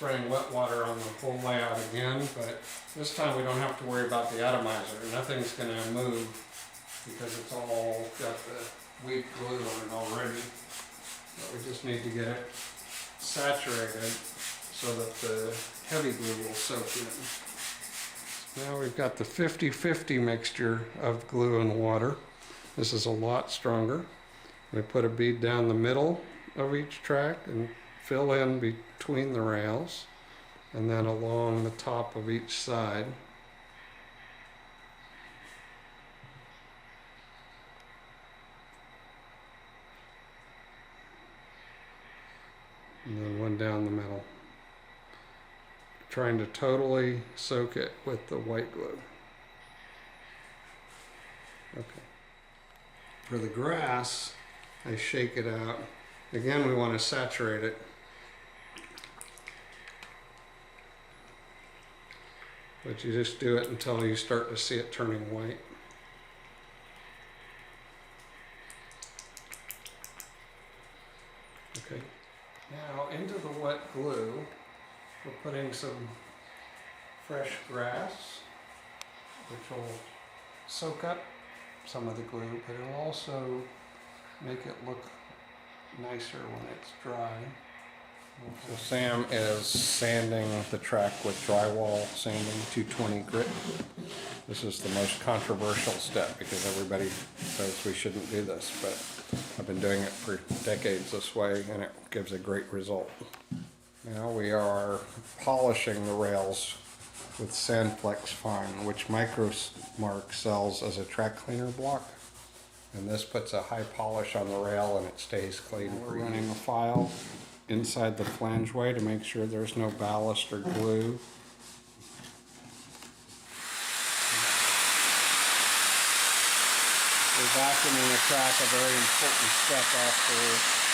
spraying wet water on the whole layout again, but this time we don't have to worry about the atomizer. Nothing's going to move because it's all got the weak glue on it already. But we just need to get it saturated so that the heavy glue will soak in. Now we've got the 50-50 mixture of glue and water. This is a lot stronger. We put a bead down the middle of each track and fill in between the rails, and then along the top of each side. And then one down the middle. Trying to totally soak it with the white glue. Okay. For the grass, I shake it out. Again, we want to saturate it. But you just do it until you start to see it turning white. Okay. Now into the wet glue, we're putting some fresh grass, which will soak up some of the glue, but it'll also make it look nicer when it's dry. So Sam is sanding the track with drywall sanding, 220 grit. This is the most controversial step because everybody says we shouldn't do this, but I've been doing it for decades this way and it gives a great result. Now we are polishing the rails with Sandflex Fine, which Micromark sells as a track cleaner block. And this puts a high polish on the rail and it stays clean. We're running a file inside the flange way to make sure there's no ballast or glue. We're vacuuming the track, a very important step after